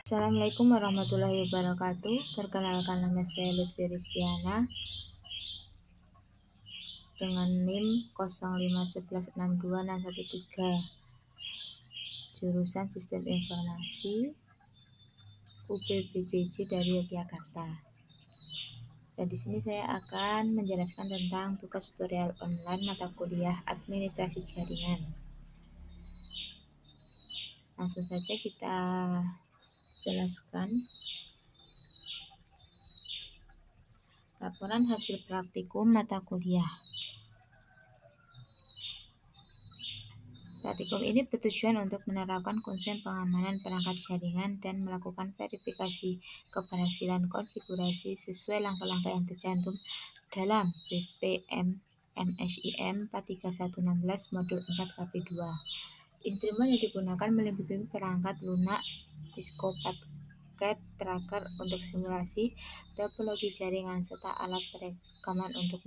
Assalamualaikum warahmatullahi wabarakatuh. Perkenalkan, nama saya Lutfi Rizkyana dengan NIM 051162613, jurusan Sistem Informasi UPBJJ dari Yogyakarta. Dan di sini saya akan menjelaskan tentang tugas tutorial online mata kuliah Administrasi Jaringan. Langsung saja kita jelaskan. Laporan hasil praktikum mata kuliah. Praktikum ini bertujuan untuk menerapkan konsep pengamanan perangkat jaringan dan melakukan verifikasi keberhasilan konfigurasi sesuai langkah-langkah yang tercantum dalam BPM MSIM 43116 Modul 4 KP2. Instrumen yang digunakan meliputi perangkat lunak, Cisco Packet Tracker untuk simulasi topologi jaringan, serta alat perekaman untuk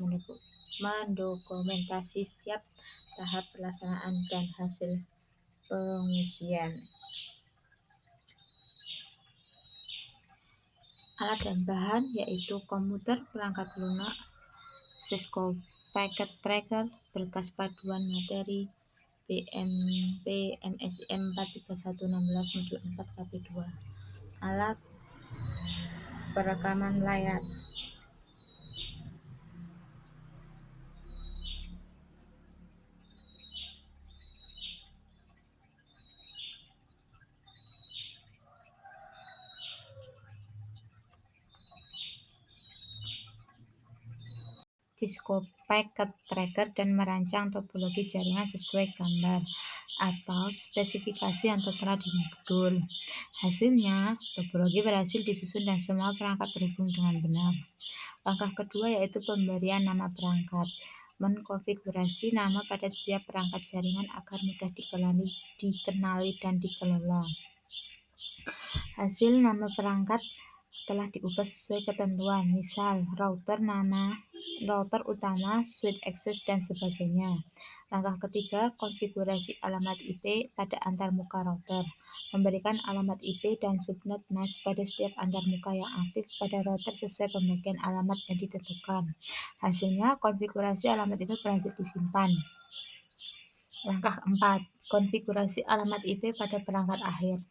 mendokumentasi setiap tahap pelaksanaan dan hasil pengujian. Alat dan bahan yaitu komputer, perangkat lunak, Cisco Packet Tracker, berkas paduan materi BMP MSIM 43116 Modul 4 KP2, alat perekaman layar, Cisco Packet Tracker, dan merancang topologi jaringan sesuai gambar atau spesifikasi yang tertera di modul. Hasilnya, topologi berhasil disusun dan semua perangkat terhubung dengan benar. Langkah kedua yaitu pemberian nama perangkat. Mengkonfigurasi nama pada setiap perangkat jaringan agar mudah dikenali dan dikelola. Hasil nama perangkat telah diubah sesuai ketentuan, misal router utama, switch access, dan sebagainya. Langkah ketiga, konfigurasi alamat IP pada antarmuka router. Memberikan alamat IP dan subnet mask pada setiap antarmuka yang aktif pada router sesuai pembagian alamat yang ditentukan. Hasilnya, konfigurasi alamat IP berhasil disimpan. Langkah 4, konfigurasi alamat IP pada perangkat akhir.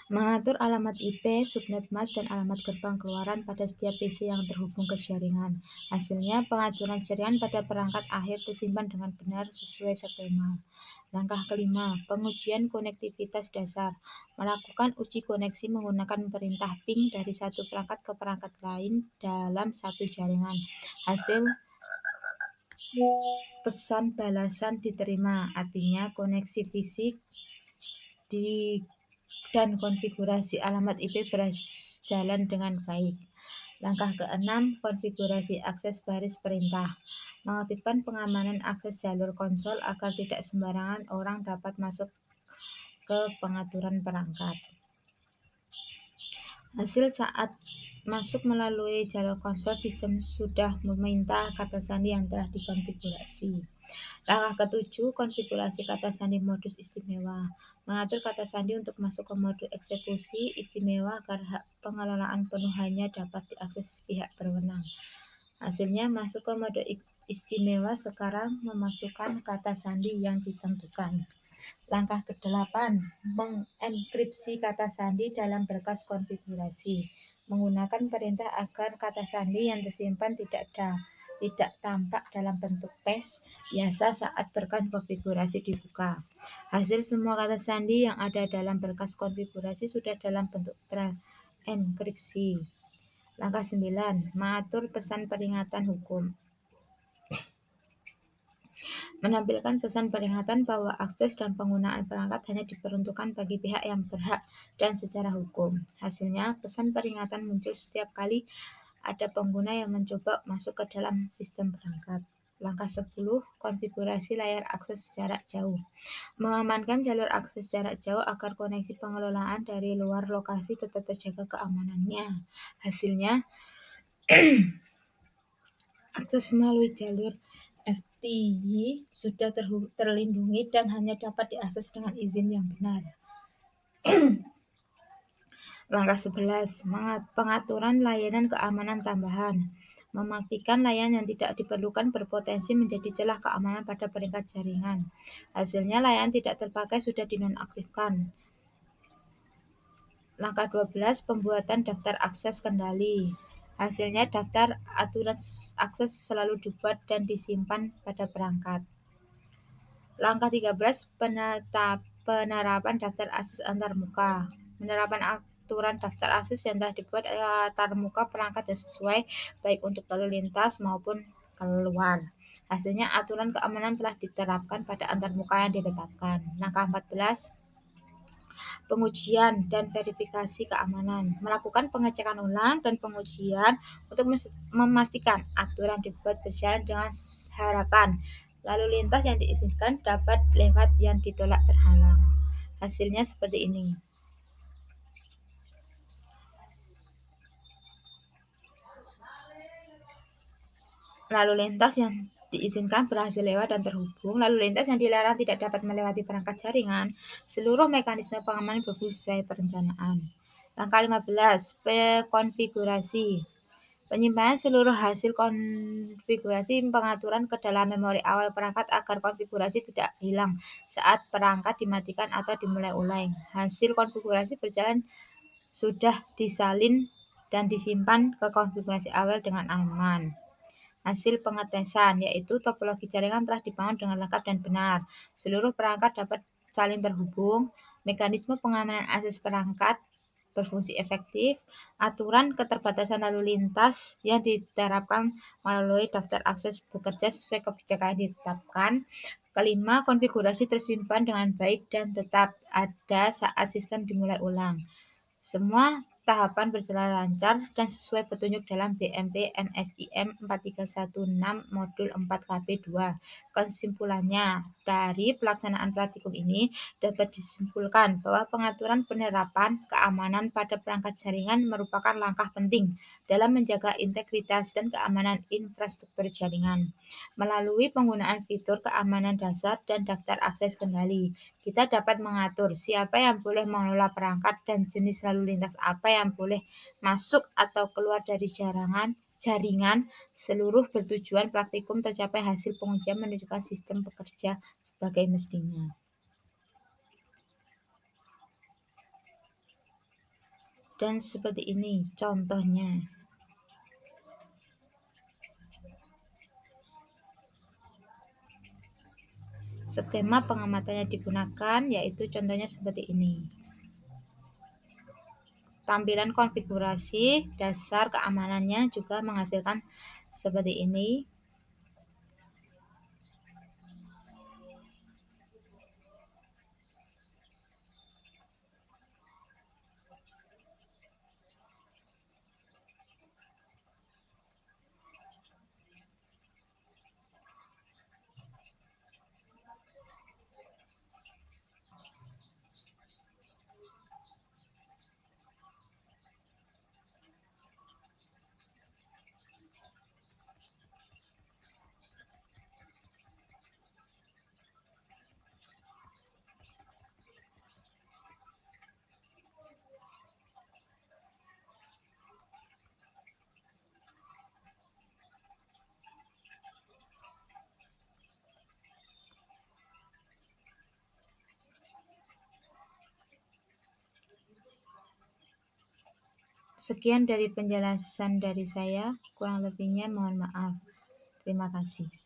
Mengatur alamat IP, subnet mask, dan alamat gerbang keluaran pada setiap PC yang terhubung ke jaringan. Hasilnya, pengaturan jaringan pada perangkat akhir tersimpan dengan benar sesuai skema. Langkah kelima, pengujian konektivitas dasar. Melakukan uji koneksi menggunakan perintah ping dari satu perangkat ke perangkat lain dalam satu jaringan. Hasil pesan balasan diterima, artinya koneksi fisik dan konfigurasi alamat IP berjalan dengan baik. Langkah keenam, konfigurasi akses baris perintah. Mengaktifkan pengamanan akses jalur konsol agar tidak sembarangan orang dapat masuk ke pengaturan perangkat. Hasil saat masuk melalui jalur konsol, sistem sudah meminta kata sandi yang telah dikonfigurasi. Langkah ketujuh, konfigurasi kata sandi modus istimewa. Mengatur kata sandi untuk masuk ke mode eksekusi istimewa agar hak pengelolaan penuh hanya dapat diakses pihak berwenang. Hasilnya, masuk ke mode istimewa sekarang memasukkan kata sandi yang ditentukan. Langkah ke-8, mengenkripsi kata sandi dalam berkas konfigurasi. Menggunakan perintah agar kata sandi yang tersimpan tidak tampak dalam bentuk teks biasa saat berkas konfigurasi dibuka. Hasil semua kata sandi yang ada dalam berkas konfigurasi sudah dalam bentuk terenkripsi. Langkah 9, mengatur pesan peringatan hukum. Menampilkan pesan peringatan bahwa akses dan penggunaan perangkat hanya diperuntukkan bagi pihak yang berhak dan secara hukum. Hasilnya, pesan peringatan muncul setiap kali ada pengguna yang mencoba masuk ke dalam sistem perangkat. Langkah 10, konfigurasi layar akses jarak jauh. Mengamankan jalur akses jarak jauh agar koneksi pengelolaan dari luar lokasi tetap terjaga keamanannya. Hasilnya, akses melalui jalur FTP sudah terlindungi dan hanya dapat diakses dengan izin yang benar. Langkah 11, pengaturan layanan keamanan tambahan. Mematikan layanan yang tidak diperlukan berpotensi menjadi celah keamanan pada peringkat jaringan. Hasilnya layanan tidak terpakai sudah dinonaktifkan. Langkah 12, pembuatan daftar akses kendali. Hasilnya daftar aturan akses selalu dibuat dan disimpan pada perangkat. Langkah 13, penerapan daftar akses antarmuka. Penerapan aturan daftar akses yang telah dibuat antarmuka perangkat yang sesuai baik untuk lalu lintas maupun keluar. Hasilnya aturan keamanan telah diterapkan pada antarmuka yang ditetapkan. Langkah 14, pengujian dan verifikasi keamanan. Melakukan pengecekan ulang dan pengujian untuk memastikan aturan dibuat berjalan dengan harapan lalu lintas yang diizinkan dapat lewat yang ditolak terhalang. Hasilnya seperti ini. Lalu lintas yang diizinkan berhasil lewat dan terhubung. Lalu lintas yang dilarang tidak dapat melewati perangkat jaringan. Seluruh mekanisme pengamanan berfungsi sesuai perencanaan. Langkah 15, konfigurasi. Penyimpanan seluruh hasil konfigurasi pengaturan ke dalam memori awal perangkat agar konfigurasi tidak hilang saat perangkat dimatikan atau dimulai ulang. Hasil konfigurasi berjalan sudah disalin dan disimpan ke konfigurasi awal dengan aman. Hasil pengetesan, yaitu topologi jaringan telah dibangun dengan lengkap dan benar. Seluruh perangkat dapat saling terhubung, mekanisme pengamanan akses perangkat berfungsi efektif, aturan keterbatasan lalu lintas yang diterapkan melalui daftar akses bekerja sesuai kebijakan yang ditetapkan. Kelima, konfigurasi tersimpan dengan baik dan tetap ada saat sistem dimulai ulang. Semua tahapan berjalan lancar dan sesuai petunjuk dalam BMP MSIM 4316 Modul 4KB2. Kesimpulannya, dari pelaksanaan praktikum ini dapat disimpulkan bahwa pengaturan penerapan keamanan pada perangkat jaringan merupakan langkah penting dalam menjaga integritas dan keamanan infrastruktur jaringan. Melalui penggunaan fitur keamanan dasar dan daftar akses kendali, kita dapat mengatur siapa yang boleh mengelola perangkat dan jenis lalu lintas apa yang boleh masuk atau keluar dari jaringan. Seluruh bertujuan praktikum tercapai hasil pengujian menunjukkan sistem bekerja sebagai mestinya. Dan seperti ini contohnya. Skema pengamatannya digunakan yaitu contohnya seperti ini. Tampilan konfigurasi dasar keamanannya juga menghasilkan seperti ini. Sekian dari penjelasan dari saya, kurang lebihnya mohon maaf. Terima kasih.